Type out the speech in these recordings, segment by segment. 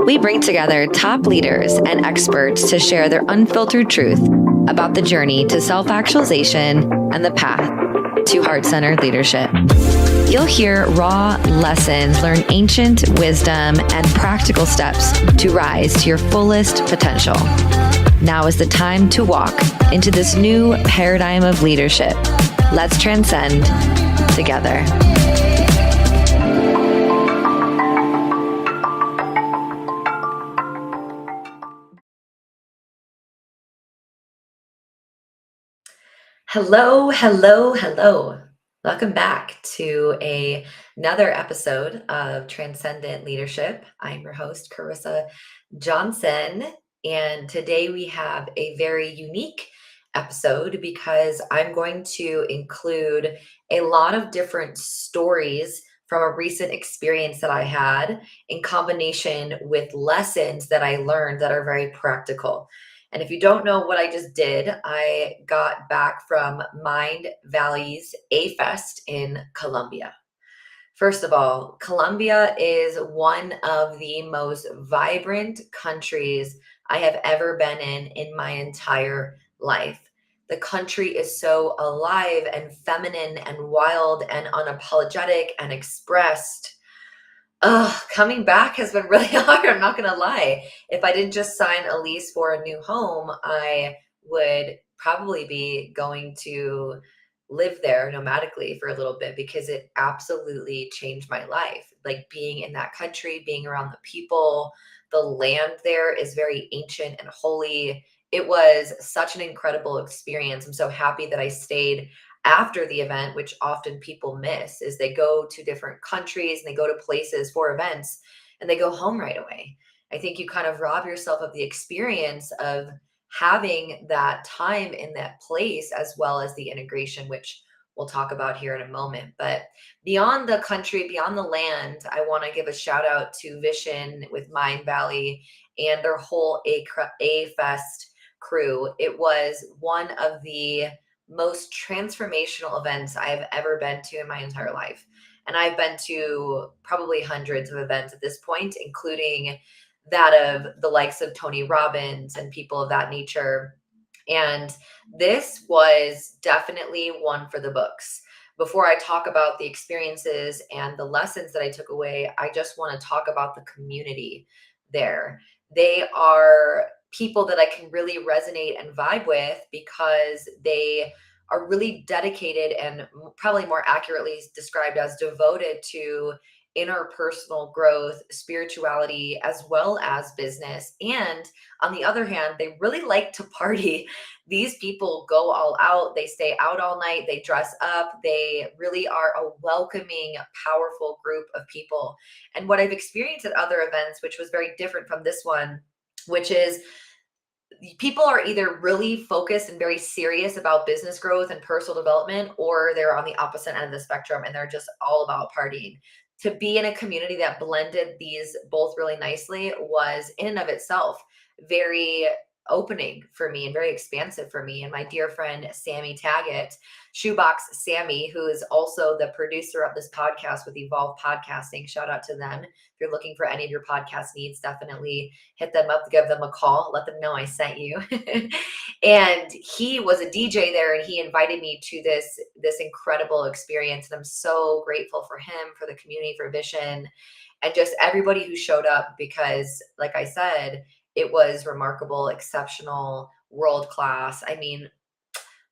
We bring together top leaders and experts to share their unfiltered truth about the journey to self-actualization and the path to heart-centered leadership. You'll hear raw lessons, learn ancient wisdom, and practical steps to rise to your fullest potential. Now is the time to walk into this new paradigm of leadership. Let's transcend together. Hello, hello, hello. Welcome back to another episode of Transcendent Leadership. I'm your host, Carissa Johnson, and today we have a very unique episode because I'm going to include a lot of different stories from a recent experience that I had in combination with lessons that I learned that are very practical. And if you don't know what I just did, I got back from Mindvalley's A-Fest in Colombia. First of all, Colombia is one of the most vibrant countries I have ever been in my entire life. The country is so alive and feminine and wild and unapologetic and expressed. Coming back has been really hard. I'm not going to lie. If I didn't just sign a lease for a new home, I would probably be going to live there nomadically for a little bit because it absolutely changed my life. Like being in that country, being around the people, the land there is very ancient and holy. It was such an incredible experience. I'm so happy that I stayed after the event, which often people miss, is they go to different countries and they go to places for events and they go home right away. I think you kind of rob yourself of the experience of having that time in that place as well as the integration, which we'll talk about here in a moment. But beyond the country, beyond the land, I want to give a shout out to Vision with Mindvalley and their whole A-Fest crew. It was one of the most transformational events I have ever been to in my entire life. And I've been to probably hundreds of events at this point, including that of the likes of Tony Robbins and people of that nature. And this was definitely one for the books. Before I talk about the experiences and the lessons that I took away, I just want to talk about the community there. They are people that I can really resonate and vibe with because they are really dedicated and probably more accurately described as devoted to interpersonal growth, spirituality, as well as business. And on the other hand, they really like to party. These people go all out. They stay out all night. They dress up. They really are a welcoming, powerful group of people. And what I've experienced at other events, which was very different from this one, which is people are either really focused and very serious about business growth and personal development, or they're on the opposite end of the spectrum and they're just all about partying. To be in a community that blended these both really nicely was in and of itself very opening for me and very expansive for me. And my dear friend, Sammy Taggett, Shoebox Sammy, who is also the producer of this podcast with Evolve Podcasting. Shout out to them. If you're looking for any of your podcast needs, definitely hit them up, give them a call, let them know I sent you. And he was a DJ there and he invited me to this incredible experience. And I'm so grateful for him, for the community, for Vision, and just everybody who showed up because, like I said, it was remarkable, exceptional, world class. I mean,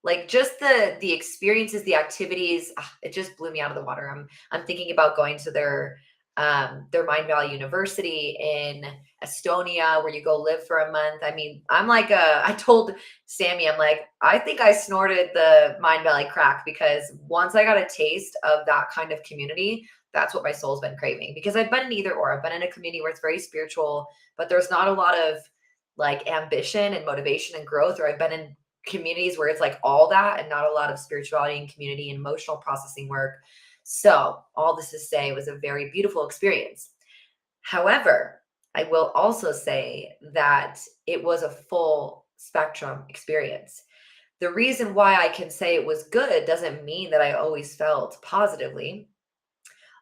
like just the experiences, the activities, it just blew me out of the water. I'm thinking about going to their Mindvalley University in Estonia, where you go live for a month. I mean, I told Sammy, I'm like, I think I snorted the Mindvalley crack because once I got a taste of that kind of community, that's what my soul's been craving, because I've been in either or. I've been in a community where it's very spiritual, but there's not a lot of like ambition and motivation and growth, or I've been in communities where it's like all that and not a lot of spirituality and community and emotional processing work. So all this to say, it was a very beautiful experience. However, I will also say that it was a full spectrum experience. The reason why I can say it was good doesn't mean that I always felt positively.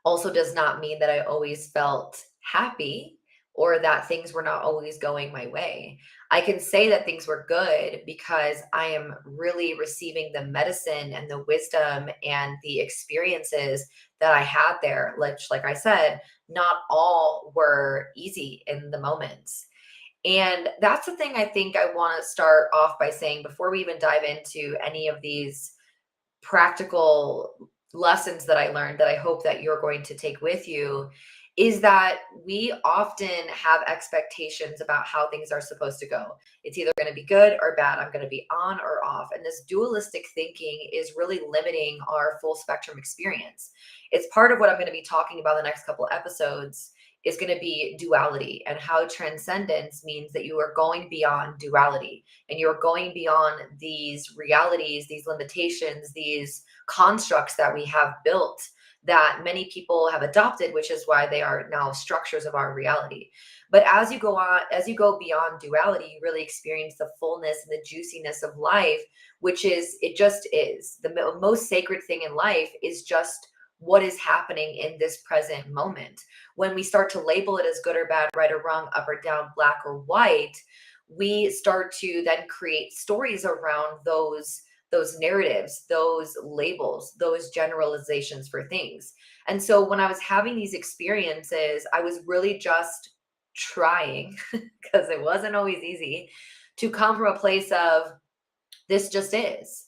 Also does not mean that I always felt happy or that things were not always going my way. I can say that things were good because I am really receiving the medicine and the wisdom and the experiences that I had there. Like I said, not all were easy in the moments. And that's the thing I think I want to start off by saying before we even dive into any of these practical lessons that I learned that I hope that you're going to take with you is that we often have expectations about how things are supposed to go. It's either going to be good or bad. I'm going to be on or off. And this dualistic thinking is really limiting our full spectrum experience. It's part of what I'm going to be talking about the next couple episodes is going to be duality and how transcendence means that you are going beyond duality and you're going beyond these realities, these limitations, these constructs that we have built that many people have adopted, which is why they are now structures of our reality. But as you go on, as you go beyond duality, you really experience the fullness and the juiciness of life, which is, it just is. The most sacred thing in life is just what is happening in this present moment. When we start to label it as good or bad, right or wrong, up or down, black or white, we start to then create stories around those narratives, those labels, those generalizations for things. And so when I was having these experiences, I was really just trying because it wasn't always easy to come from a place of this just is.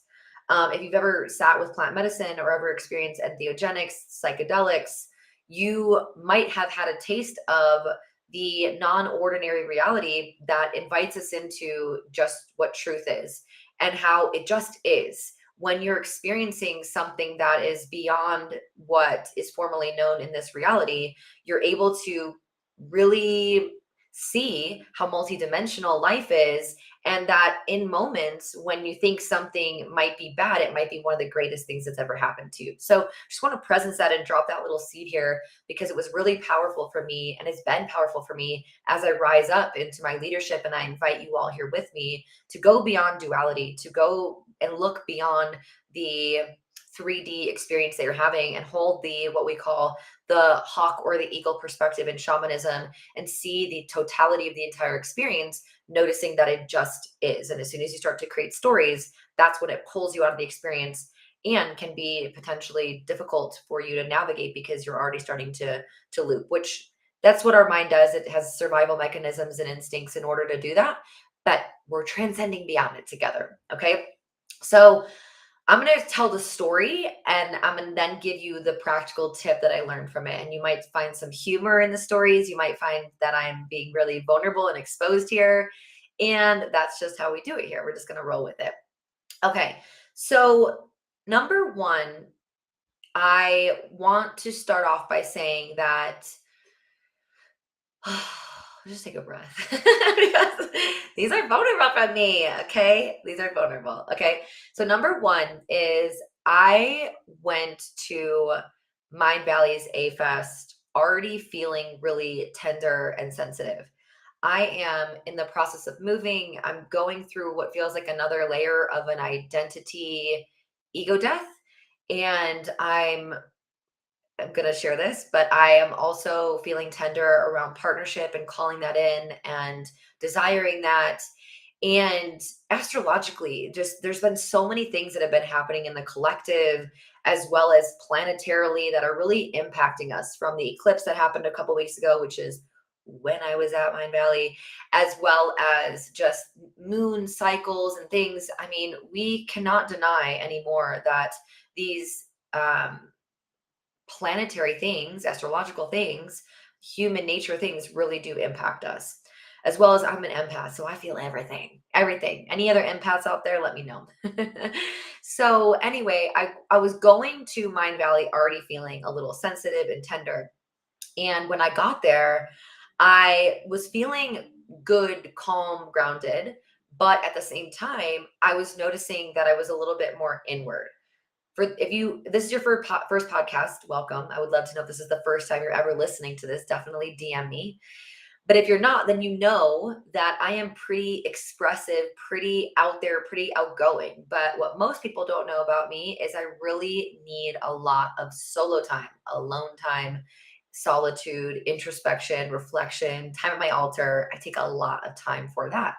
If you've ever sat with plant medicine or ever experienced entheogenics, psychedelics, you might have had a taste of the non-ordinary reality that invites us into just what truth is and how it just is. When you're experiencing something that is beyond what is formally known in this reality, you're able to really see how multidimensional life is, and that in moments when you think something might be bad, it might be one of the greatest things that's ever happened to you. So just want to presence that and drop that little seed here because it was really powerful for me and it's been powerful for me as I rise up into my leadership. And I invite you all here with me to go beyond duality, to go and look beyond the 3D experience that you're having and hold the what we call the hawk or the eagle perspective in shamanism and see the totality of the entire experience, noticing that it just is. And as soon as you start to create stories, that's when it pulls you out of the experience and can be potentially difficult for you to navigate because you're already starting to loop, which that's what our mind does. It has survival mechanisms and instincts in order to do that, but we're transcending beyond it together. Okay. So I'm going to tell the story and I'm going to then give you the practical tip that I learned from it. And you might find some humor in the stories. You might find that I'm being really vulnerable and exposed here. And that's just how we do it here. We're just going to roll with it. Okay. So, number one, I want to start off by saying that just take a breath because these are vulnerable from me. Okay. These are vulnerable. Okay. So, number one is I went to Mindvalley's A Fest already feeling really tender and sensitive. I am in the process of moving. I'm going through what feels like another layer of an identity ego death. And I'm going to share this, but I am also feeling tender around partnership and calling that in and desiring that. And astrologically, just there's been so many things that have been happening in the collective as well as planetarily that are really impacting us from the eclipse that happened a couple weeks ago, which is when I was at Mindvalley, as well as just moon cycles and things. I mean, we cannot deny anymore that these planetary things, astrological things, human nature things really do impact us. As well as I'm an empath, so I feel everything, everything. Any other empaths out there, let me know. So anyway, I was going to Mindvalley already feeling a little sensitive and tender. And when I got there, I was feeling good, calm, grounded. But at the same time, I was noticing that I was a little bit more inward. For if you this is your first podcast, welcome. I would love to know if this is the first time you're ever listening to this. Definitely DM me. But if you're not, then you know that I am pretty expressive, pretty out there, pretty outgoing. But what most people don't know about me is I really need a lot of solo time, alone time, solitude, introspection, reflection, time at my altar. I take a lot of time for that.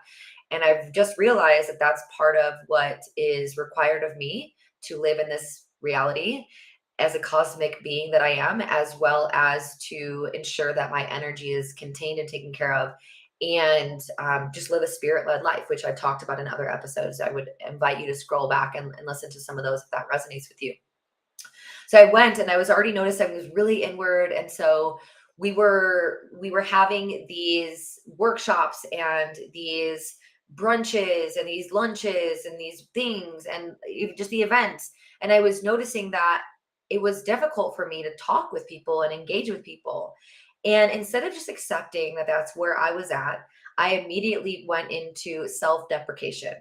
And I've just realized that that's part of what is required of me to live in this reality as a cosmic being that I am, as well as to ensure that my energy is contained and taken care of, and just live a spirit led life, which I've talked about in other episodes. I would invite you to scroll back and listen to some of those if that resonates with you. So I went and I was already noticed I was really inward. And so we were having these workshops and these brunches and these lunches and these things and even just the events. And I was noticing that it was difficult for me to talk with people and engage with people. And instead of just accepting that that's where I was at, I immediately went into self deprecation.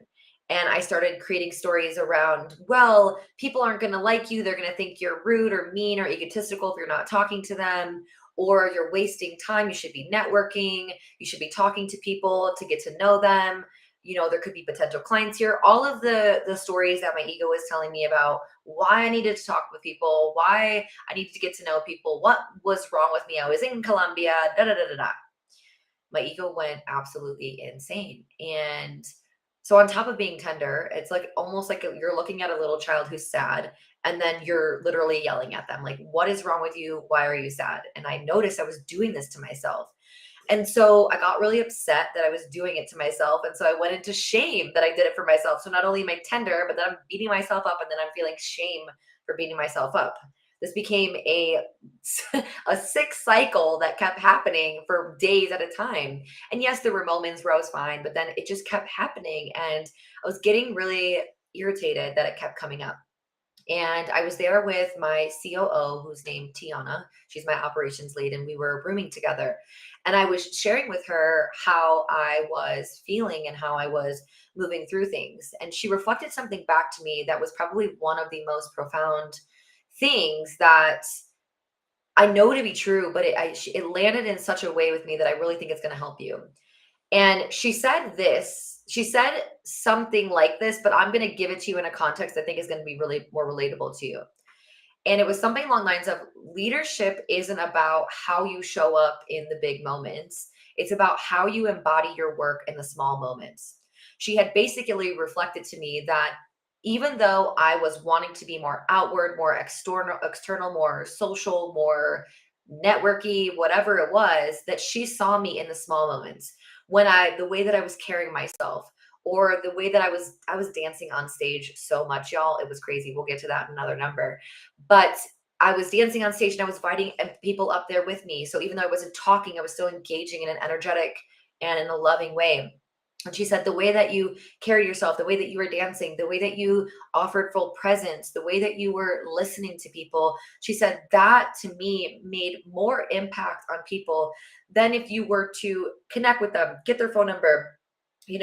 And I started creating stories around, well, people aren't going to like you. They're going to think you're rude or mean or egotistical if you're not talking to them, or you're wasting time. You should be networking. You should be talking to people to get to know them. There could be potential clients here. All of the stories that my ego was telling me about why I needed to talk with people, why I needed to get to know people, what was wrong with me. I was in Colombia, da da da da da. My ego went absolutely insane. And so on top of being tender, it's like almost like you're looking at a little child who's sad, and then you're literally yelling at them like, what is wrong with you? Why are you sad? And I noticed I was doing this to myself. And so I got really upset that I was doing it to myself. And so I went into shame that I did it for myself. So not only am I tender, but then I'm beating myself up, and then I'm feeling shame for beating myself up. This became a sick cycle that kept happening for days at a time. And yes, there were moments where I was fine, but then it just kept happening. And I was getting really irritated that it kept coming up. And I was there with my COO, who's named Tiana. She's my operations lead, and we were rooming together. And I was sharing with her how I was feeling and how I was moving through things. And she reflected something back to me that was probably one of the most profound things that I know to be true, but it landed in such a way with me that I really think it's going to help you. And she said this. She said something like this, but I'm going to give it to you in a context I think is going to be really more relatable to you. And it was something along the lines of, leadership isn't about how you show up in the big moments. It's about how you embody your work in the small moments. She had basically reflected to me that even though I was wanting to be more outward, more external, more social, more networky, whatever it was, that she saw me in the small moments, when the way that I was carrying myself, or the way that I was dancing on stage so much, y'all. It was crazy. We'll get to that in another number. But I was dancing on stage and I was inviting people up there with me. So even though I wasn't talking, I was still engaging in an energetic and in a loving way. And she said, the way that you carried yourself, the way that you were dancing, the way that you offered full presence, the way that you were listening to people, she said that to me made more impact on people than if you were to connect with them, get their phone number,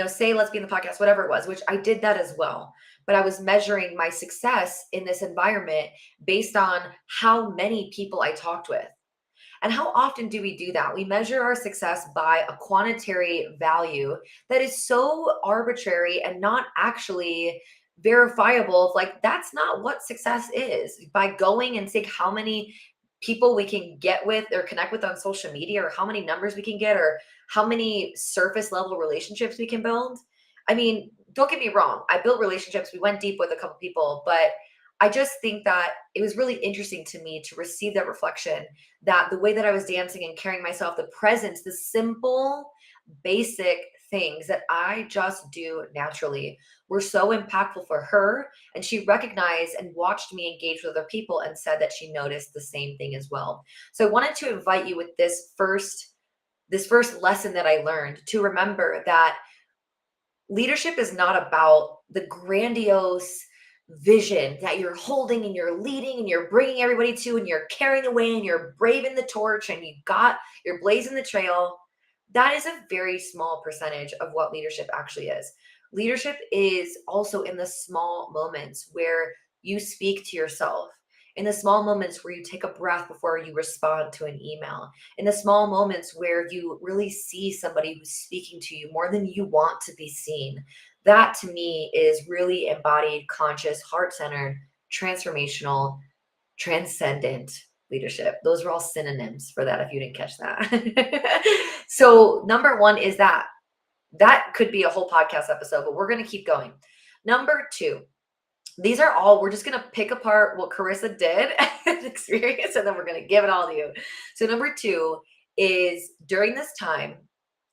say, let's be in the podcast, whatever it was, which I did that as well. But I was measuring my success in this environment based on how many people I talked with. And how often do we do that? We measure our success by a quantitary value that is so arbitrary and not actually verifiable. Like, that's not what success is. By going and seeing how many people we can get with or connect with on social media, or how many numbers we can get, or how many surface level relationships we can build. I mean, don't get me wrong. I built relationships. We went deep with a couple people, but I just think that it was really interesting to me to receive that reflection, that the way that I was dancing and carrying myself, the presence, the simple, basic things that I just do naturally were so impactful for her. And she recognized and watched me engage with other people and said that she noticed the same thing as well. So I wanted to invite you with this first lesson that I learned, to remember that leadership is not about the grandiose vision that you're holding and you're leading and you're bringing everybody to, and you're carrying away and you're braving the torch and you're blazing the trail. That is a very small percentage of what leadership actually is. Leadership is also in the small moments where you speak to yourself, in the small moments where you take a breath before you respond to an email, in the small moments where you really see somebody who's speaking to you more than you want to be seen. That to me is really embodied, conscious, heart centered, transformational, transcendent leadership. Those are all synonyms for that if you didn't catch that. So number one is that could be a whole podcast episode, but we're going to keep going. Number two, these are all, we're just going to pick apart what Carissa did and experience, and then we're going to give it all to you. So number two is, during this time,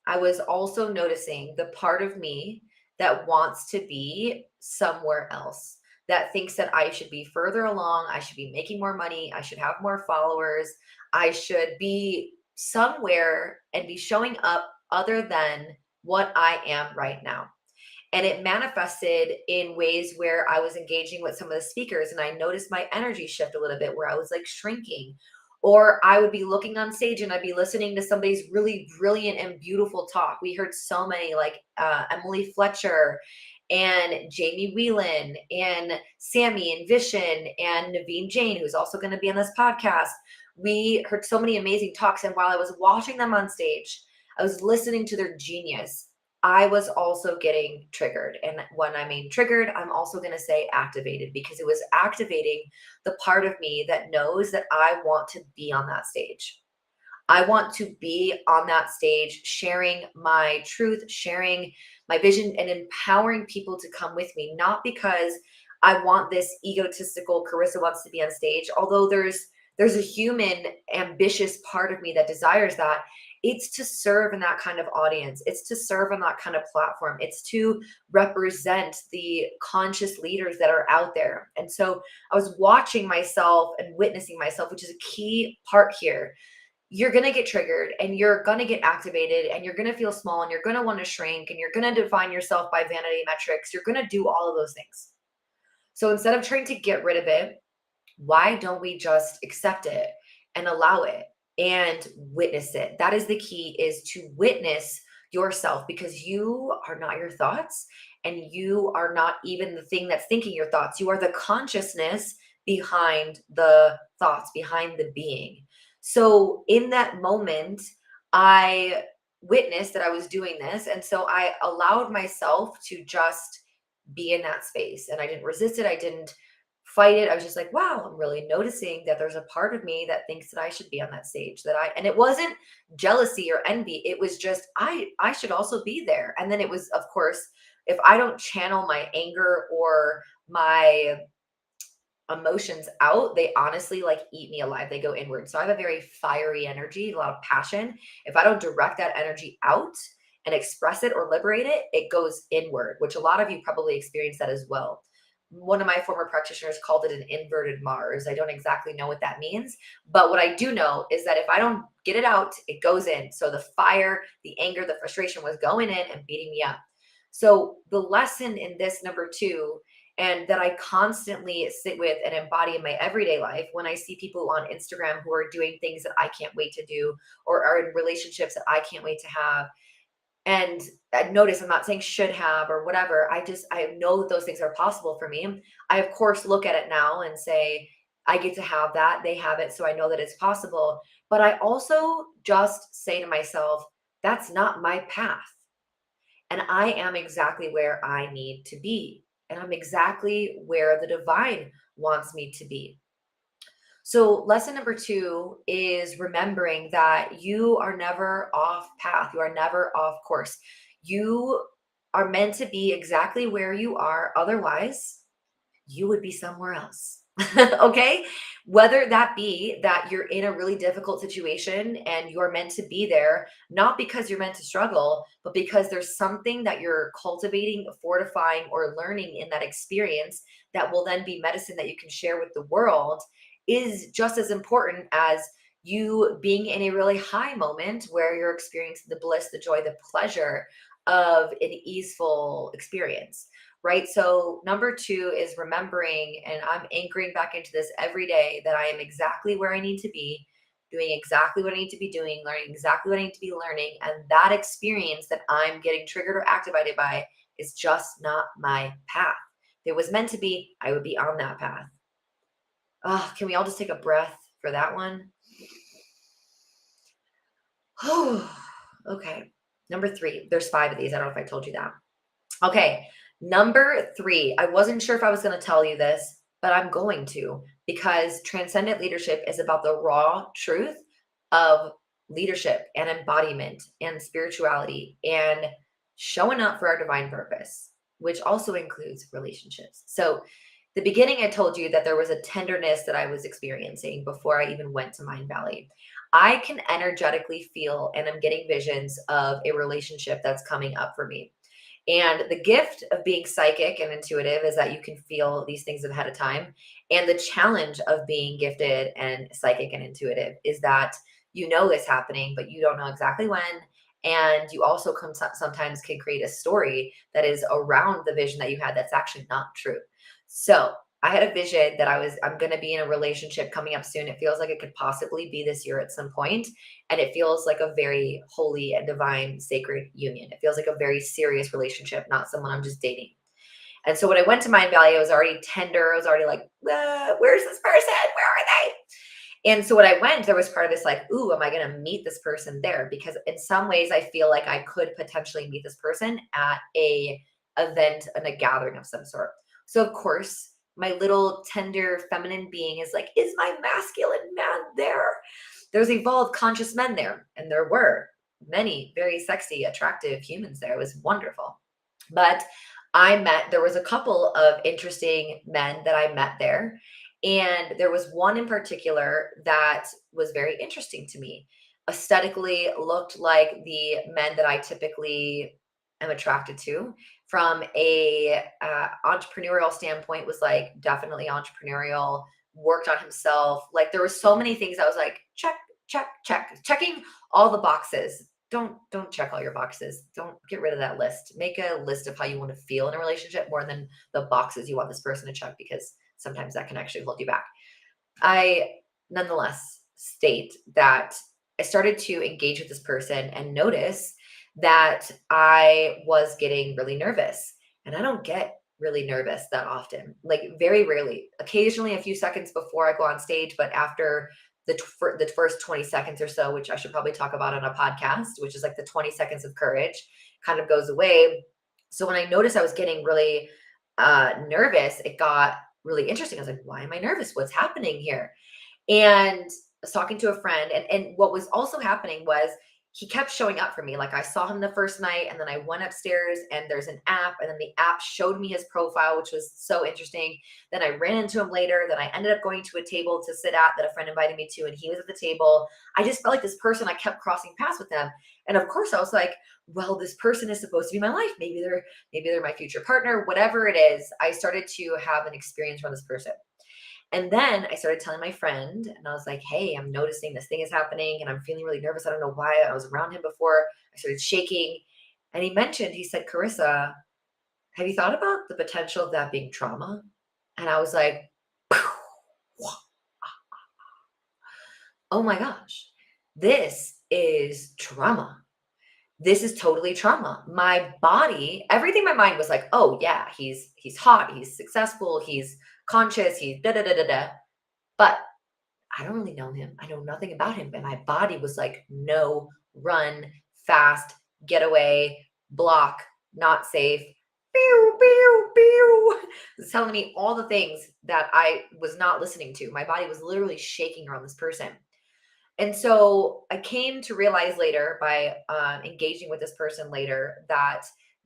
I was also noticing the part of me that wants to be somewhere else, that thinks that I should be further along, I should be making more money, I should have more followers, I should be somewhere and be showing up other than what I am right now. And it manifested in ways where I was engaging with some of the speakers and I noticed my energy shift a little bit, where I was like shrinking. Or I would be looking on stage and I'd be listening to somebody's really brilliant and beautiful talk. We heard so many, like Emily Fletcher and Jamie Whelan and Sammy and Vishen and Naveen Jain, who's also going to be on this podcast. We heard so many amazing talks. And while I was watching them on stage, I was listening to their genius. I was also getting triggered. And when I mean triggered, I'm also going to say activated, because it was activating the part of me that knows that I want to be on that stage. I want to be on that stage, sharing my truth, sharing my vision, and empowering people to come with me. Not because I want this egotistical Carissa wants to be on stage, although there's a human ambitious part of me that desires that. It's to serve in that kind of audience. It's to serve on that kind of platform. It's to represent the conscious leaders that are out there. And so I was watching myself and witnessing myself, which is a key part here. You're going to get triggered and you're going to get activated and you're going to feel small and you're going to want to shrink and you're going to define yourself by vanity metrics. You're going to do all of those things. So instead of trying to get rid of it, why don't we just accept it and allow it and witness it? That is the key, is to witness yourself, because you are not your thoughts and you are not even the thing that's thinking your thoughts. You are the consciousness behind the thoughts, behind the being. So in that moment, I witnessed that I was doing this. And so I allowed myself to just be in that space, and I didn't resist it. I didn't fight it. I was just like, wow, I'm really noticing that there's a part of me that thinks that I should be on that stage, and it wasn't jealousy or envy. It was just, I should also be there. And then it was, of course, if I don't channel my anger or my emotions out, they honestly like eat me alive. They go inward. So I have a very fiery energy, a lot of passion. If I don't direct that energy out and express it or liberate it, it goes inward, which a lot of you probably experience that as well. One of my former practitioners called it an inverted Mars. I don't exactly know what that means, but what I do know is that if I don't get it out, it goes in. So the fire, the anger, the frustration was going in and beating me up. So the lesson in this number two, and that I constantly sit with and embody in my everyday life, when I see people on Instagram who are doing things that I can't wait to do, or are in relationships that I can't wait to have. And I notice, I'm not saying should have or whatever. I know that those things are possible for me. I, of course, look at it now and say, I get to have that. They have it. So I know that it's possible. But I also just say to myself, that's not my path. And I am exactly where I need to be. And I'm exactly where the divine wants me to be. So lesson number two is remembering that you are never off path. You are never off course. You are meant to be exactly where you are. Otherwise, you would be somewhere else. Okay. Whether that be that you're in a really difficult situation and you're meant to be there, not because you're meant to struggle, but because there's something that you're cultivating, fortifying, or learning in that experience that will then be medicine that you can share with the world, is just as important as you being in a really high moment where you're experiencing the bliss, the joy, the pleasure of an easeful experience. Right. So number two is remembering, and I'm anchoring back into this every day, that I am exactly where I need to be, doing exactly what I need to be doing, learning exactly what I need to be learning. And that experience that I'm getting triggered or activated by is just not my path. If it was meant to be, I would be on that path. Oh, can we all just take a breath for that one? Okay. Number three, there's 5 of these. I don't know if I told you that. Okay. Number 3, I wasn't sure if I was going to tell you this, but I'm going to. because transcendent leadership is about the raw truth of leadership and embodiment and spirituality and showing up for our divine purpose, which also includes relationships. So, the beginning, I told you that there was a tenderness that I was experiencing before I even went to Mindvalley. I can energetically feel and I'm getting visions of a relationship that's coming up for me. And the gift of being psychic and intuitive is that you can feel these things ahead of time. And the challenge of being gifted and psychic and intuitive is that you know it's happening, but you don't know exactly when. And you also sometimes can create a story that is around the vision that you had that's actually not true. So I had a vision that I'm going to be in a relationship coming up soon. It feels like it could possibly be this year at some point. And it feels like a very holy and divine sacred union. It feels like a very serious relationship, not someone I'm just dating. And so when I went to Mind Valley, I was already tender. I was already like, where's this person? Where are they? And so when I went, there was part of this like, ooh, am I going to meet this person there? Because in some ways I feel like I could potentially meet this person at a event and a gathering of some sort. So of course, my little tender feminine being is like, is my masculine man there? There's evolved conscious men there. And there were many very sexy, attractive humans there. It was wonderful. But there was a couple of interesting men that I met there. And there was one in particular that was very interesting to me. Aesthetically looked like the men that I typically am attracted to. From a entrepreneurial standpoint, was like definitely entrepreneurial, worked on himself. Like there were so many things I was like, check, check, check, checking all the boxes. Don't check all your boxes. Don't get rid of that list. Make a list of how you want to feel in a relationship more than the boxes you want this person to check, because sometimes that can actually hold you back. I nonetheless state that I started to engage with this person and notice that I was getting really nervous. And I don't get really nervous that often, like very rarely, occasionally a few seconds before I go on stage, but after the first 20 seconds or so, which I should probably talk about on a podcast, which is like the 20 seconds of courage, kind of goes away. So when I noticed I was getting really nervous, it got really interesting. I was like, why am I nervous? What's happening here? And I was talking to a friend, and what was also happening was he kept showing up for me. Like I saw him the first night, and then I went upstairs and there's an app, and then the app showed me his profile, which was so interesting. Then I ran into him later. Then I ended up going to a table to sit at that a friend invited me to, and he was at the table. I just felt like this person, I kept crossing paths with them. And of course I was like, well, this person is supposed to be my life. Maybe they're my future partner, whatever it is. I started to have an experience from this person. And then I started telling my friend, and I was like, hey, I'm noticing this thing is happening and I'm feeling really nervous. I don't know why. I was around him before. I started shaking. And he said, Carissa, have you thought about the potential of that being trauma? And I was like, oh my gosh, this is trauma. This is totally trauma. My body, everything in my mind was like, oh yeah, he's hot, he's successful, he's conscious, he's da da da da da. But I don't really know him. I know nothing about him. And my body was like, no, run, fast, get away, block, not safe. Pew, pew, pew. It's telling me all the things that I was not listening to. My body was literally shaking around this person. And so I came to realize later by engaging with this person later that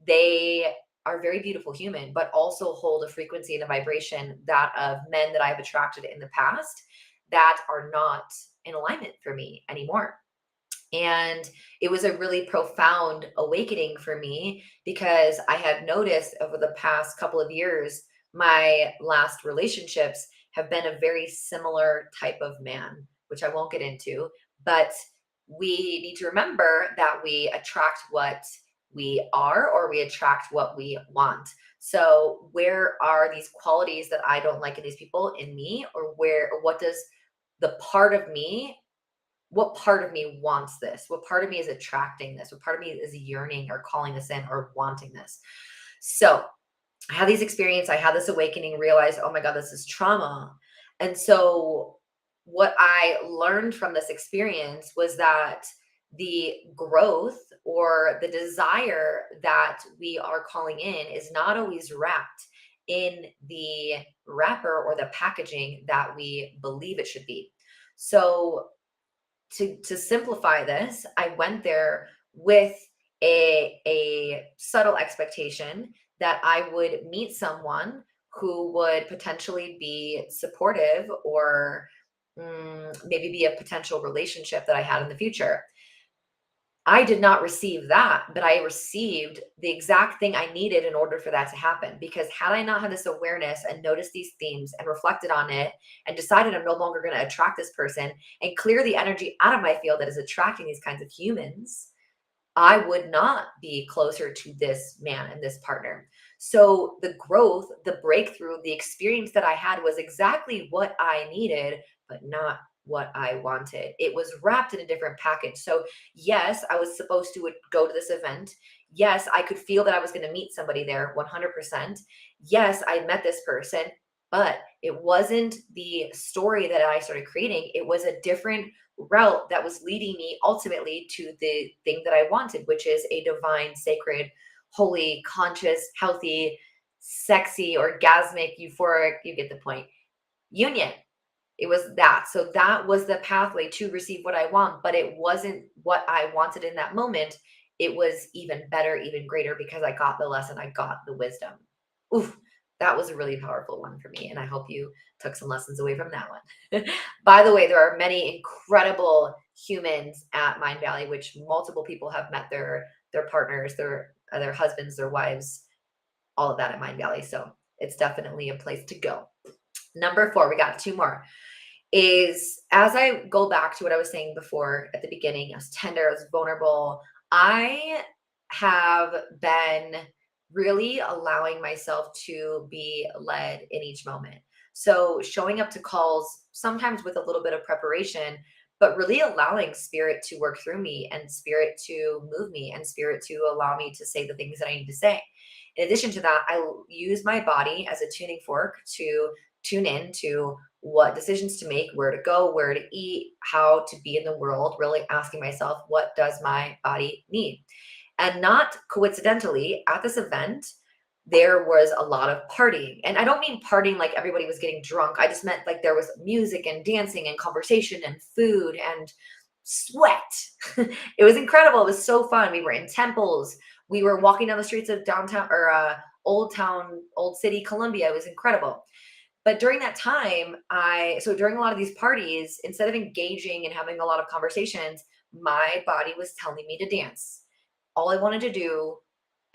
they are very beautiful human, but also hold a frequency and a vibration that of men that I've attracted in the past that are not in alignment for me anymore. And it was a really profound awakening for me because I had noticed over the past couple of years, my last relationships have been a very similar type of man, which I won't get into. But we need to remember that we attract what we are, or we attract what we want. So, where are these qualities that I don't like in these people in me, or what does the part of me what part of me wants this? What part of me is attracting this? What part of me is yearning or calling this in or wanting this? So I had these experiences. I had this awakening, realized, oh my God, this is trauma. And so what I learned from this experience was that the growth or the desire that we are calling in is not always wrapped in the wrapper or the packaging that we believe it should be. So to simplify this, I went there with a subtle expectation that I would meet someone who would potentially be supportive or maybe be a potential relationship that I had in the future. I did not receive that, but I received the exact thing I needed in order for that to happen. Because had I not had this awareness and noticed these themes and reflected on it and decided I'm no longer going to attract this person and clear the energy out of my field that is attracting these kinds of humans, I would not be closer to this man and this partner. So the growth, the breakthrough, the experience that I had was exactly what I needed, but not what I wanted. It was wrapped in a different package. So yes, I was supposed to go to this event. Yes, I could feel that I was going to meet somebody there 100%. Yes, I met this person, but it wasn't the story that I started creating. It was a different route that was leading me ultimately to the thing that I wanted, which is a divine, sacred, holy, conscious, healthy, sexy, orgasmic, euphoric, you get the point, union. It was that. So that was the pathway to receive what I want, but it wasn't what I wanted in that moment. It was even better, even greater because I got the lesson, I got the wisdom. Oof, that was a really powerful one for me. And I hope you took some lessons away from that one. By the way, there are many incredible humans at Mindvalley, which multiple people have met their partners, their husbands, their wives, all of that at Mindvalley. So it's definitely a place to go. Number 4, we got 2 more is as I go back to what I was saying before at the beginning, I was tender, I was vulnerable. I have been really allowing myself to be led in each moment. So showing up to calls, sometimes with a little bit of preparation, but really allowing spirit to work through me and spirit to move me and spirit to allow me to say the things that I need to say. In addition to that, I use my body as a tuning fork to tune in to what decisions to make, where to go, where to eat, how to be in the world, really asking myself, what does my body need? And not coincidentally, at this event, there was a lot of partying. And I don't mean partying like everybody was getting drunk. I just meant like there was music and dancing and conversation and food and sweat. It was incredible. It was so fun. We were in temples. We were walking down the streets of downtown or old town, old city, Colombia. It was incredible. But during that time, so during a lot of these parties, instead of engaging and having a lot of conversations, my body was telling me to dance. All I wanted to do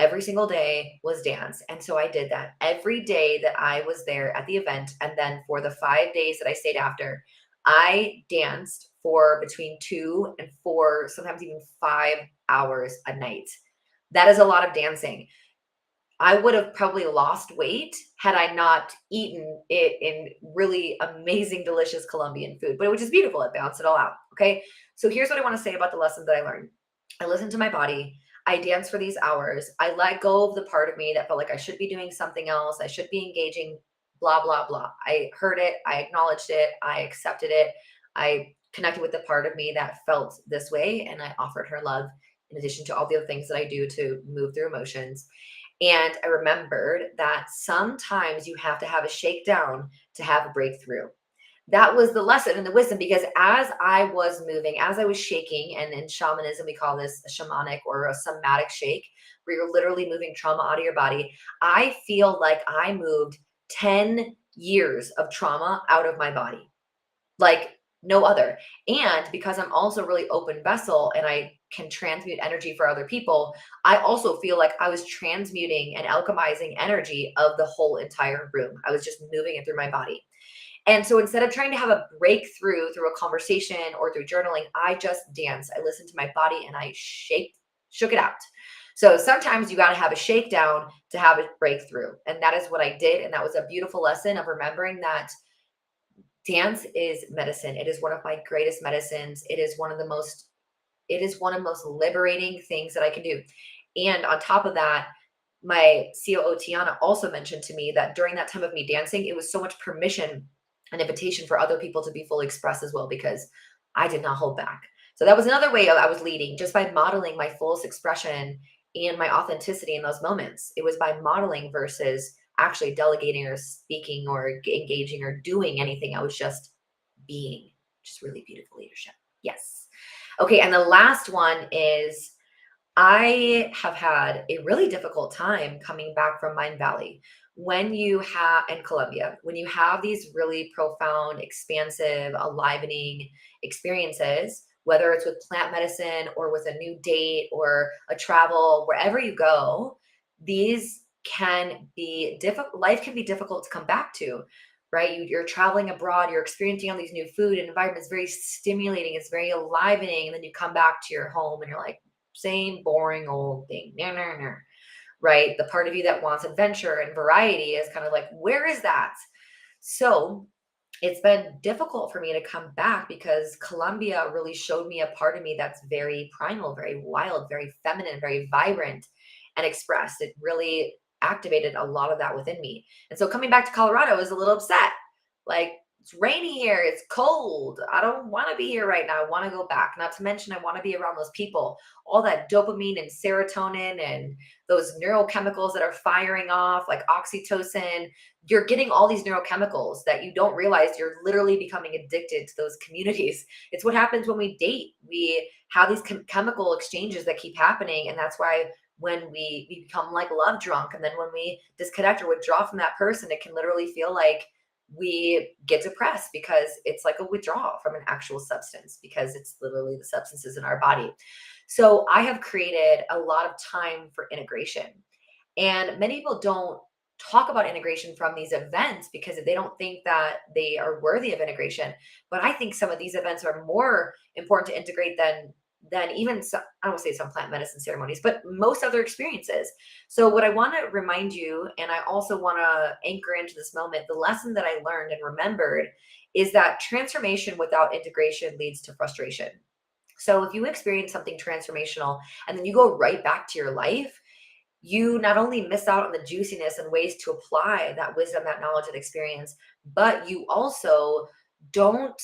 every single day was dance. And so I did that every day that I was there at the event. And then for the 5 days that I stayed after, I danced for between 2 and 4, sometimes even 5 hours a night. That is a lot of dancing. I would have probably lost weight had I not eaten it in really amazing, delicious Colombian food, but which is beautiful. It balanced it all out. Okay. So here's what I want to say about the lessons that I learned. I listened to my body. I danced for these hours. I let go of the part of me that felt like I should be doing something else. I should be engaging, blah, blah, blah. I heard it. I acknowledged it. I accepted it. I connected with the part of me that felt this way. And I offered her love in addition to all the other things that I do to move through emotions. And I remembered that sometimes you have to have a shakedown to have a breakthrough. That was the lesson and the wisdom because as I was moving, as I was shaking, and in shamanism, we call this a shamanic or a somatic shake, where you're literally moving trauma out of your body. I feel like I moved 10 years of trauma out of my body. Like no other. And because I'm also really open vessel and I can transmute energy for other people, I also feel like I was transmuting and alchemizing energy of the whole entire room. I was just moving it through my body. And so instead of trying to have a breakthrough through a conversation or through journaling, I just danced. I listened to my body and I shook it out. So sometimes you got to have a shakedown to have a breakthrough. And that is what I did. And that was a beautiful lesson of remembering that dance is medicine. It is one of my greatest medicines. It is one of the most liberating things that I can do. And on top of that, my COO Tiana also mentioned to me that during that time of me dancing, it was so much permission and invitation for other people to be fully expressed as well, because I did not hold back. So that was another way I was leading, just by modeling my fullest expression and my authenticity in those moments. It was by modeling versus actually delegating or speaking or engaging or doing anything. I was just being, just really beautiful leadership. Yes. Okay. And the last one is I have had a really difficult time coming back from Mindvalley. When you have, in Colombia, when you have these really profound, expansive, enlivening experiences, whether it's with plant medicine or with a new date or a travel, wherever you go, these can be difficult. Life can be difficult to come back to, right? You're traveling abroad, you're experiencing all these new food and environment. It's very stimulating, it's very enlivening. And then you come back to your home and you're like, same boring old thing. No, no, no. Right? The part of you that wants adventure and variety is kind of like, where is that? So it's been difficult for me to come back because Colombia really showed me a part of me that's very primal, very wild, very feminine, very vibrant and expressed. It really activated a lot of that within me. And so coming back to Colorado, I was a little upset. Like, it's rainy here, it's cold. I don't want to be here right now. I want to go back. Not to mention, I want to be around those people. All that dopamine and serotonin and those neurochemicals that are firing off, like oxytocin. You're getting all these neurochemicals that you don't realize you're literally becoming addicted to those communities. It's what happens when we date. We have these chemical exchanges that keep happening. And that's why when we become like love drunk, and then when we disconnect or withdraw from that person, it can literally feel like we get depressed because it's like a withdrawal from an actual substance, because it's literally the substances in our body. So I have created a lot of time for integration. And many people don't talk about integration from these events because they don't think that they are worthy of integration. But I think some of these events are more important to integrate than even some, I don't want to say some plant medicine ceremonies, but most other experiences. So what I want to remind you, and I also want to anchor into this moment, the lesson that I learned and remembered is that transformation without integration leads to frustration. So if you experience something transformational and then you go right back to your life, you not only miss out on the juiciness and ways to apply that wisdom, that knowledge, and experience, but you also don't,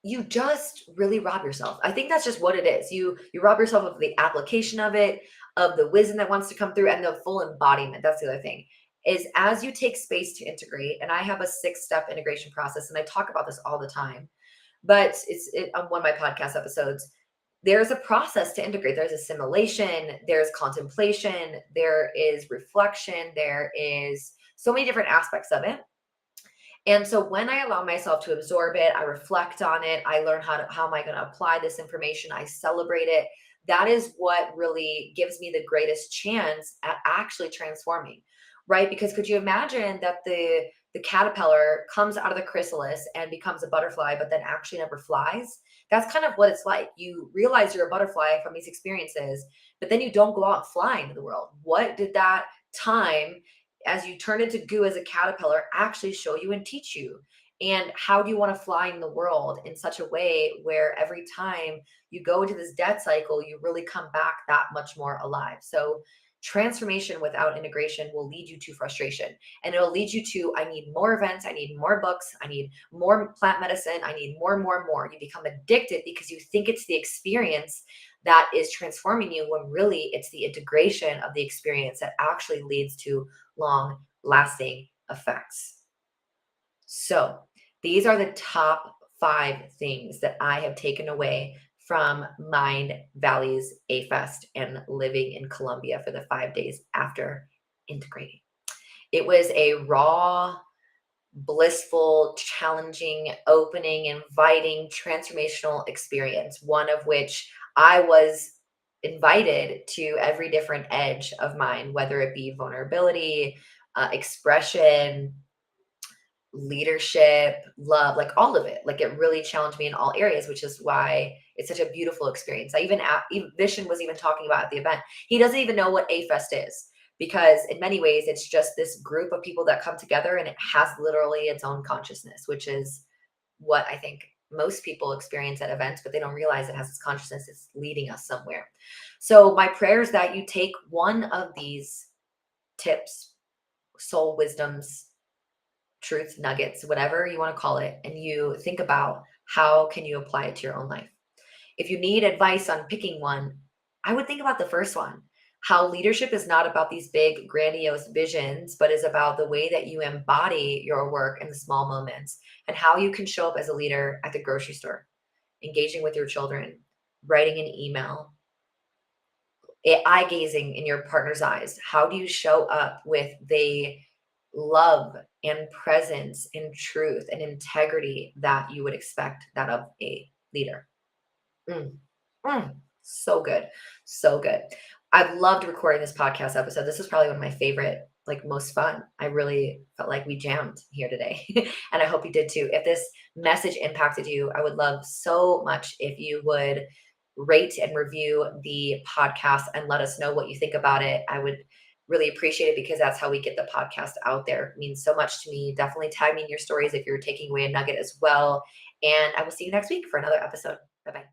you just really rob yourself. I think that's just what it is. You rob yourself of the application of it, of the wisdom that wants to come through, and the full embodiment. That's the other thing. Is as you take space to integrate, and I have a 6-step integration process, and I talk about this all the time, but on one of my podcast episodes. There's a process to integrate. There's assimilation, there's contemplation, there is reflection, there is so many different aspects of it. And so when I allow myself to absorb it, I reflect on it, I learn how am I going to apply this information, I celebrate it. That is what really gives me the greatest chance at actually transforming, right? Because could you imagine that the caterpillar comes out of the chrysalis and becomes a butterfly, but then actually never flies? That's kind of what it's like. You realize you're a butterfly from these experiences, but then you don't go out flying into the world. What did that time, as you turn into goo as a caterpillar, actually show you and teach you? And how do you want to fly in the world in such a way where every time you go into this death cycle, you really come back that much more alive? So transformation without integration will lead you to frustration, and it'll lead you to, I need more events, I need more books, I need more plant medicine, I need more, more, more. You become addicted because you think it's the experience that is transforming you, when really it's the integration of the experience that actually leads to long lasting effects. So these are the top 5 things that I have taken away from Mindvalley's A-Fest and living in Colombia for the 5 days after integrating. It was a raw, blissful, challenging, opening, inviting, transformational experience, one of which I was invited to every different edge of mine, whether it be vulnerability, expression, leadership, love, like all of it. Like it really challenged me in all areas, which is why it's such a beautiful experience. Even Vishen was even talking about at the event. He doesn't even know what A-Fest is, because in many ways it's just this group of people that come together, and it has literally its own consciousness, which is what I think most people experience at events, but they don't realize it has its consciousness. It's leading us somewhere. So my prayer is that you take one of these tips, soul wisdoms, truth nuggets, whatever you want to call it, and you think about how can you apply it to your own life. If you need advice on picking one, I would think about the first one. how leadership is not about these big, grandiose visions, but is about the way that you embody your work in the small moments and how you can show up as a leader at the grocery store, engaging with your children, writing an email, eye gazing in your partner's eyes. How do you show up with the love and presence and truth and integrity that you would expect that of a leader? Mm. So good. So good. I've loved recording this podcast episode. This is probably one of my favorite, like most fun. I really felt like we jammed here today. And I hope you did too. If this message impacted you, I would love so much if you would rate and review the podcast and let us know what you think about it. I would really appreciate it because that's how we get the podcast out there. It means so much to me. Definitely tag me in your stories if you're taking away a nugget as well. And I will see you next week for another episode. Bye bye.